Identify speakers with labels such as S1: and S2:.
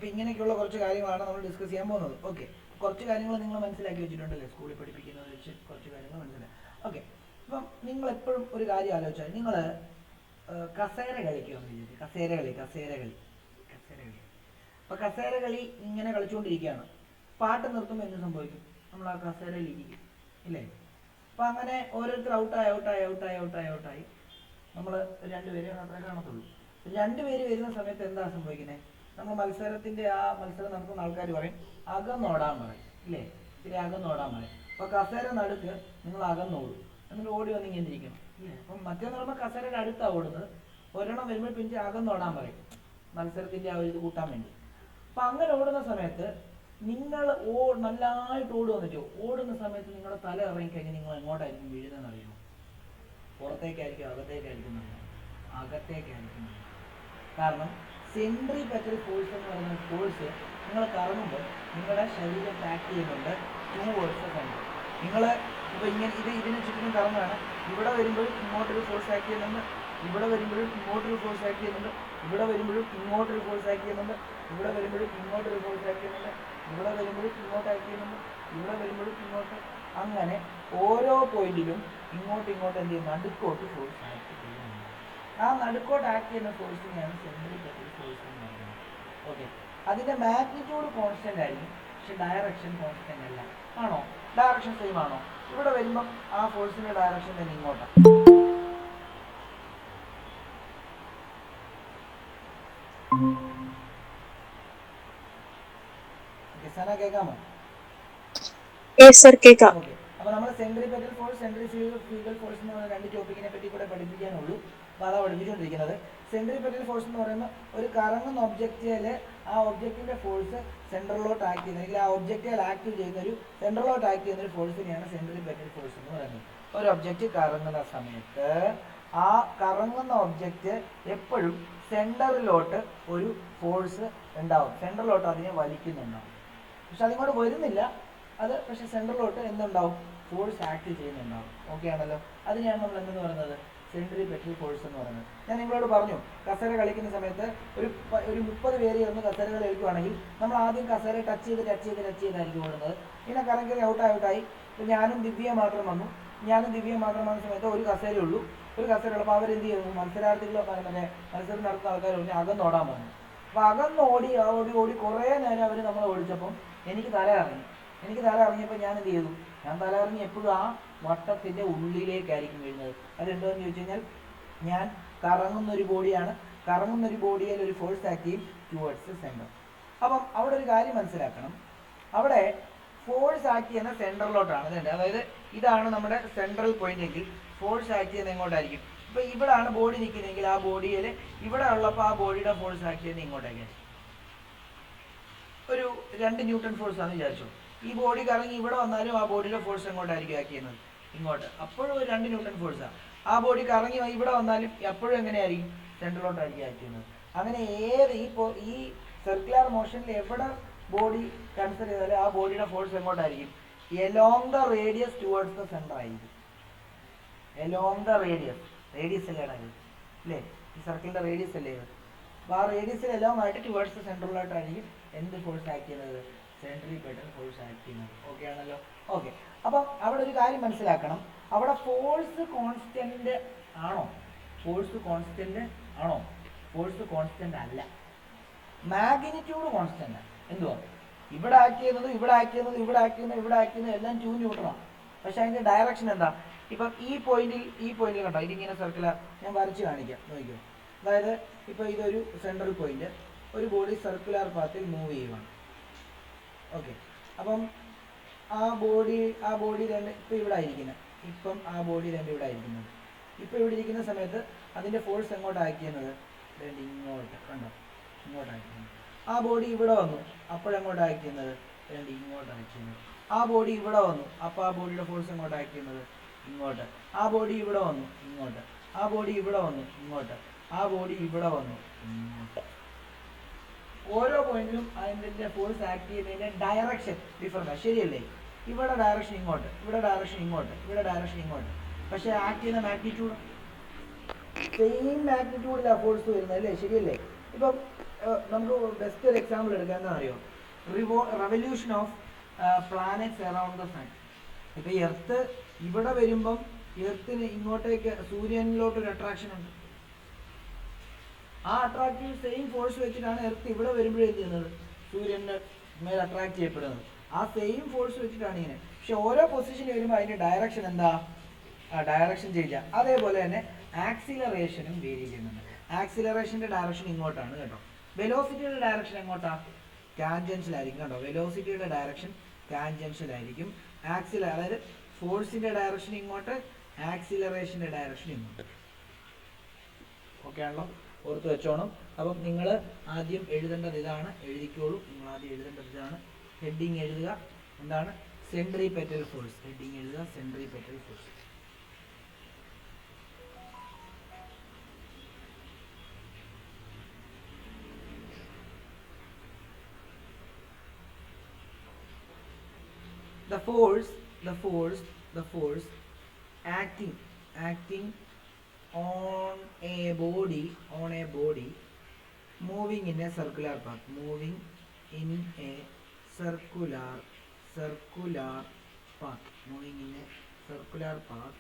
S1: ഇപ്പം ഇങ്ങനെയൊക്കെയുള്ള കുറച്ച് കാര്യങ്ങളാണ് നമ്മൾ ഡിസ്കസ് ചെയ്യാൻ പോകുന്നത്. ഓക്കെ, കുറച്ച് കാര്യങ്ങൾ നിങ്ങൾ മനസ്സിലാക്കി വെച്ചിട്ടുണ്ടല്ലേ, സ്കൂളിൽ പഠിപ്പിക്കുന്നത് വെച്ച് കുറച്ച് കാര്യങ്ങൾ മനസ്സിലായി. ഓക്കെ, അപ്പം നിങ്ങൾ എപ്പോഴും ഒരു കാര്യം ആലോചിച്ചാൽ, നിങ്ങൾ കസേര കളിക്കുമെന്ന് വിചാരിച്ചു. കസേര കളി. അപ്പോൾ കസേര കളി ഇങ്ങനെ കളിച്ചുകൊണ്ടിരിക്കുകയാണ്. പാട്ട് നിർത്തുമ്പോൾ എന്ത് സംഭവിക്കും? നമ്മൾ ആ കസേരയിൽ ഇരിക്കും, ഇല്ലേ? അപ്പം അങ്ങനെ ഓരോരുത്തർ ഔട്ടായി നമ്മൾ രണ്ടുപേരെ മാത്രമേ കാണത്തുള്ളൂ. രണ്ടുപേര് വരുന്ന സമയത്ത് എന്താ സംഭവിക്കുന്നത്? നമ്മൾ മത്സരം നടത്തുന്ന ആൾക്കാർ പറയും അകന്നോടാൻ പറയും, ഇല്ലേ? ഇത്തിരി അകന്നോടാൻ പറയും. അപ്പോൾ കസേര നടുക്ക് നിങ്ങൾ അകന്നോടും, എന്നിട്ട് ഓടി വന്ന് ഇങ്ങനെ ഇരിക്കണം, ഇല്ലേ? അപ്പം മറ്റേന്ന് പറയുമ്പോൾ കസേരയുടെ അടുത്താണ് ഓടുന്നത്. ഒരെണ്ണം വരുമ്പോൾ പിന്നെ അകന്നോടാൻ പറയും, മത്സരത്തിൻ്റെ ആ ഒരു ഇത് കൂട്ടാൻ വേണ്ടി. അപ്പം അങ്ങനെ ഓടുന്ന സമയത്ത് നിങ്ങൾ നല്ലതായിട്ട് ഓടുന്ന സമയത്ത് നിങ്ങളുടെ തല ഇറങ്ങിക്കഴിഞ്ഞാൽ നിങ്ങൾ എങ്ങോട്ടായിരിക്കും വീഴുന്നതെന്ന് അറിയുമോ? പുറത്തേക്കായിരിക്കും, അകത്തേക്കായിരിക്കും? അകത്തേക്കായിരിക്കും. കാരണം സെൻട്രിപെറ്റൽ ഫോഴ്സ് എന്ന് പറയുന്ന ഫോഴ്സ് നിങ്ങൾ കറങ്ങുമ്പോൾ നിങ്ങളുടെ ശരീരം ആക്ട് ചെയ്യുന്നുണ്ട് ടുവേർഡ്സ് സെൻറ്റർ. നിങ്ങൾ ഇപ്പോൾ ഇതിനെ ചുറ്റിനും കറങ്ങുകയാണ്. ഇവിടെ വരുമ്പോഴും ഇങ്ങോട്ടൊരു ഫോഴ്സ് ആക്ട് ചെയ്യുന്നുണ്ട്, ഇവിടെ വരുമ്പോഴും ഇങ്ങോട്ടൊരു ഫോഴ്സ് ആക്ട് ചെയ്യുന്നുണ്ട്, ഇവിടെ വരുമ്പോഴും ഇങ്ങോട്ടൊരു ഫോഴ്സ് ആക്ട് ചെയ്യുന്നുണ്ട്, ഇവിടെ വരുമ്പോഴും ഇങ്ങോട്ടൊരു ഫോഴ്സ് ആക്ട് ചെയ്യുന്നുണ്ട്, ഇവിടെ വരുമ്പോഴും ഇങ്ങോട്ട് ആക്ട് ചെയ്യുന്നുണ്ട്, ഇവിടെ വരുമ്പോഴും ഇങ്ങോട്ട്. അങ്ങനെ ഓരോ പോയിന്റിലും ഇങ്ങോട്ട് എന്ത് ചെയ്യുന്നു? നടുക്കോട്ട് ഫോഴ്സ് ആക്ട് ചെയ്യുന്നുണ്ട്. ആ നടുക്കോട്ട് ആക്ട് ചെയ്യുന്ന ഫോഴ്സിനെയാണ് സെൻട്രിപെറ്റൽ ഫോഴ്സ് എന്ന് പറയുന്നത്. ഓക്കെ, അതിൻ്റെ മാഗ്നിറ്റ്യൂഡ് കോൺസ്റ്റന്റ് ആയിരിക്കും, പക്ഷെ ഡയറക്ഷൻ കോൺസ്റ്റന്റ് അല്ല. ആണോ? ഡയറക്ഷൻ സെയിം ആണോ? ഇവിടെ വരുമ്പം ആ ഫോഴ്സിന്റെ ഡയറക്ഷൻ തന്നെ ഇങ്ങോട്ടാണ്. കേൾക്കാമോ? അപ്പൊ നമ്മൾ സെൻട്രിപെറ്റൽ ഫോഴ്സ്, സെൻട്രിഫ്യൂഗൽ ഫോഴ്സ് എന്ന് പറയുന്ന രണ്ട് ടോപ്പിക്കിനെ പറ്റി കൂടെ പഠിപ്പിക്കാനുള്ളൂ. അപ്പോൾ അതാണ് പഠിപ്പിച്ചുകൊണ്ടിരിക്കുന്നത്. സെൻട്രിപെറ്റൽ ഫോഴ്സ് എന്ന് പറയുന്ന ഒരു കറങ്ങുന്ന ഒബ്ജക്റ്റിൽ ആ ഒബ്ജക്റ്റിന്റെ ഫോഴ്സ് സെൻട്രലോട്ട് ആക്ട് ചെയ്യുന്ന, അല്ലെങ്കിൽ ആ ഒബ്ജക്റ്റിൽ ആക്ട് ചെയ്യുന്ന ഒരു സെൻട്രലോട്ട് ആക്ട് ചെയ്യുന്ന ഒരു ഫോഴ്സിനെയാണ് സെൻട്രിപെറ്റൽ ഫോഴ്സ് എന്ന് പറയുന്നത്. ഒരു ഒബ്ജക്റ്റ് കറങ്ങുന്ന സമയത്ത് ആ കറങ്ങുന്ന ഒബ്ജക്റ്റ് എപ്പോഴും സെൻറ്ററിലോട്ട് ഒരു ഫോഴ്സ് ഉണ്ടാവും, സെൻട്രലോട്ട് അതിനെ വലിക്കുന്നുണ്ടാവും. പക്ഷെ അതിങ്ങോട്ട് വരുന്നില്ല, അത് പക്ഷെ സെൻട്രലോട്ട് എന്തുണ്ടാവും? ഫോഴ്സ് ആക്ട് ചെയ്യുന്നുണ്ടാവും. ഓക്കെ ആണല്ലോ? അതിനെയാണ് നമ്മൾ എന്തെന്ന് പറയുന്നത്? സെൻട്രിപെറ്റൽ ഫോഴ്സ് എന്ന് പറയുന്നത്. ഞാൻ നിങ്ങളോട് പറഞ്ഞു, കസേര കളിക്കുന്ന സമയത്ത് ഒരു 30 പേര് ചേർന്ന് കസേരകൾ കളിക്കുകയാണെങ്കിൽ നമ്മൾ ആദ്യം കസേര ടച്ച് ചെയ്തായിരിക്കും ഓടുന്നത്. പിന്നെ കറങ്ങി ഔട്ടായി. ഇപ്പം ഞാനും ദിവ്യ മാത്രം വന്നു സമയത്ത് ഒരു കസേരയുള്ളൂ. ഉള്ളപ്പോൾ അവരെന്ത് ചെയ്യുന്നു? മത്സരം നടത്തുന്ന ആൾക്കാർ പറഞ്ഞ് അകന്നോടാൻ പറഞ്ഞു. അപ്പോൾ അകന്നോടി കുറേ നേരം അവർ നമ്മളെ ഓടിച്ചപ്പം എനിക്ക് തല ഇറങ്ങിയപ്പോൾ ഞാൻ എന്ത് ചെയ്തു? ഞാൻ തല ഇറങ്ങി എപ്പോഴും ആ വട്ടത്തിൻ്റെ ഉള്ളിലേക്കായിരിക്കും വീഴുന്നത്. അതെന്തോന്ന് ചോദിച്ചു കഴിഞ്ഞാൽ, ഞാൻ കറങ്ങുന്നൊരു ബോഡിയിൽ ഒരു ഫോഴ്സ് ആക്ട് ചെയ്യും ടുവേർഡ്സ് സെൻറ്റർ. അപ്പം അവിടെ ഒരു കാര്യം മനസ്സിലാക്കണം, അവിടെ ഫോഴ്സ് ആക്ട് ചെയ്യുന്ന സെൻറ്ററിലോട്ടാണ്. അതായത് ഇതാണ് നമ്മുടെ സെൻട്രൽ പോയിന്റ് എങ്കിൽ ഫോഴ്സ് ആക്ട് ചെയ്യുന്നത് എങ്ങോട്ടായിരിക്കും? ഇപ്പോൾ ഇവിടെയാണ് ബോഡി നിൽക്കുന്നതെങ്കിൽ ആ ബോഡിയിൽ ഇവിടെ ഉള്ളപ്പോൾ ആ ബോഡിയുടെ ഫോഴ്സ് ആക്ട് ചെയ്യുന്നത് ഇങ്ങോട്ടേക്കായിരിക്കും. ഒരു 2 ന്യൂട്ടൺ ഫോഴ്സ് ആണെന്ന് വിചാരിച്ചു. ഈ ബോഡി കറങ്ങി ഇവിടെ വന്നാലും ആ ബോഡിയുടെ ഫോഴ്സ് എങ്ങോട്ടായിരിക്കും ആക്ട് ചെയ്യുന്നത്? ഇങ്ങോട്ട്. അപ്പോഴും ഒരു 2 ന്യൂട്ടൺ ഫോഴ്സാണ്. ആ ബോഡി കറങ്ങി ഇവിടെ വന്നാലും എപ്പോഴും എങ്ങനെയായിരിക്കും? സെൻട്രലോട്ടായിരിക്കും ആക്ട് ചെയ്യുന്നത്. അങ്ങനെ ഈ സർക്കുലർ മോഷനിൽ എവിടെ ബോഡി കൺസിഡർ ചെയ്താലും ആ ബോഡിയുടെ ഫോഴ്സ് എങ്ങോട്ടായിരിക്കും? Along the radius towards the centre ആയിരിക്കും. എലോങ് ദ റേഡിയസ് അല്ലേടാ ഇത്, അല്ലേ? ഈ സർക്കിളിൻ്റെ റേഡിയസ് അല്ലേ ഇത്? അപ്പോൾ ആ റേഡിയസിൽ എലോങ് ആയിട്ട് ടുവേർഡ്സ് ദ സെൻട്രലോട്ടായിരിക്കും എന്ത് ഫോഴ്സ് ആക്ട് ചെയ്യുന്നത്? സെൻട്രിപെറ്റൽ ഫോഴ്സ് ആക്ട് ചെയ്യുന്നത്. ഓക്കെ ആണല്ലോ? ഓക്കെ, അപ്പം അവിടെ ഒരു കാര്യം മനസ്സിലാക്കണം, അവിടെ ഫോഴ്സ് കോൺസ്റ്റന്റ് ആണോ? ഫോഴ്സ് കോൺസ്റ്റന്റ് അല്ല, മാഗ്നിറ്റ്യൂഡ് കോൺസ്റ്റന്റ് ആണ്. എന്തുവാ? ഇവിടെ ആക്ട് ചെയ്യുന്നത് എല്ലാം 2 ന്യൂട്ടണാണ്. പക്ഷെ അതിൻ്റെ ഡയറക്ഷൻ എന്താ? ഇപ്പം ഈ പോയിന്റിൽ കണ്ടോ, ഇതിങ്ങനെ സർക്കുലർ ഞാൻ വരച്ച് കാണിക്കാം, നോക്കിയോ. അതായത് ഇപ്പോൾ ഇതൊരു സെൻട്രൽ പോയിന്റ്, ഒരു ബോഡി സർക്കുലർ പാത്തിൽ മൂവ് ചെയ്യുവാണ്. ഓക്കെ, അപ്പം ആ ബോഡി രണ്ട് ഇപ്പം ഇവിടെ ആയിരിക്കുന്നത്, ഇവിടെ ആയിരിക്കുന്നത്. ഇപ്പം ഇവിടെ ഇരിക്കുന്ന സമയത്ത് അതിൻ്റെ ഫോഴ്സ് എങ്ങോട്ട് ആക്ട് ചെയ്യുന്നത്? ഇങ്ങോട്ട്, കണ്ടോ? ഇങ്ങോട്ട് ആക്ട് ചെയ്യുന്നത്. ആ ബോഡി ഇവിടെ വന്നു, അപ്പോഴെങ്ങോട്ട് ആക്ട് ചെയ്യുന്നത്? ഇങ്ങോട്ട് ആക്ട് ചെയ്യുന്നത്. ആ ബോഡി ഇവിടെ വന്നു, അപ്പോൾ ആ ബോഡിയുടെ ഫോഴ്സ് എങ്ങോട്ട് ആക്ട് ചെയ്യുന്നത്? ഇങ്ങോട്ട്. ആ ബോഡി ഇവിടെ വന്നു, ഇങ്ങോട്ട്. ആ ബോഡി ഇവിടെ വന്നു, ഇങ്ങോട്ട്. ആ ബോഡി ഇവിടെ വന്നു, ഇങ്ങോട്ട്. ഓരോ പോയിന്റിലും അതിൻ്റെ ഫോഴ്സ് ആക്ട് ചെയ്യുന്നതിൻ്റെ ഡയറക്ഷൻ ഡിഫറൻറ്റ്. ശരിയല്ലേ? ഇവിടെ ഡയറക്ഷൻ ഇങ്ങോട്ട്, ഇവിടെ ഡയറക്ഷൻ ഇങ്ങോട്ട്. പക്ഷേ ആക്ട് ചെയ്യുന്ന മാഗ്നിറ്റ്യൂഡ് സെയിം മാഗ്നിറ്റ്യൂഡിലാണ് ഫോഴ്സ് വരുന്നത്, അല്ലേ? ശരിയല്ലേ? ഇപ്പം നമുക്ക് ബെസ്റ്റ് ഒരു എക്സാമ്പിൾ എടുക്കാൻ എന്താ അറിയോ, revolution of planets around the sun. ഇപ്പൊ എർത്ത് ഇവിടെ വരുമ്പം എർത്തിന് ഇങ്ങോട്ടേക്ക് സൂര്യനിലോട്ട് ഒരു അട്രാക്ഷൻ ഉണ്ട്. ആ അട്രാക്റ്റീവ് സെയിം ഫോഴ്സ് വെച്ചിട്ടാണ് എർത്ത് ഇവിടെ വരുമ്പോഴേ എന്ത് ചെയ്യുന്നത്, സൂര്യൻ്റെ മേൽ അട്രാക്ട് ചെയ്യപ്പെടുന്നത്. ആ സെയിം ഫോഴ്സ് വെച്ചിട്ടാണ് ഇങ്ങനെ. പക്ഷെ ഓരോ പൊസിഷനിൽ വരുമ്പോൾ അതിന്റെ ഡയറക്ഷൻ എന്താ, ഡയറക്ഷൻ ചേഞ്ച്. അതേപോലെ തന്നെ ആക്സിലറേഷനും വേരി ചെയ്യുന്നുണ്ട്. ആക്സിലറേഷന്റെ ഡയറക്ഷൻ ഇങ്ങോട്ടാണ് കേട്ടോ. വെലോസിറ്റിയുടെ ഡയറക്ഷൻ എങ്ങോട്ടാ, ടാൻജൻഷ്യൽ ആയിരിക്കും കേട്ടോ. വെലോസിറ്റിയുടെ ഡയറക്ഷൻ ടാൻജൻഷ്യൽ ആയിരിക്കും. അതായത് ഫോഴ്സിന്റെ ഡയറക്ഷൻ ഇങ്ങോട്ട്, ആക്സിലറേഷന്റെ ഡയറക്ഷൻ ഇങ്ങോട്ട്. ഓക്കെ ആണല്ലോ, ഓർത്ത് വെച്ചോണം. അപ്പം നിങ്ങൾ ആദ്യം എഴുതേണ്ടത് ഇതാണ്, എഴുതിക്കോളൂ. നിങ്ങൾ ആദ്യം എഴുതേണ്ടത് ഇതാണ്. ഹെഡിങ് എഴുതുക, എന്താണ്, സെൻട്രിപെറ്റൽ ഫോഴ്സ്. ഹെഡിങ് എഴുതുക, centripetal force. The force acting on a body moving in a circular path, moving in a circular path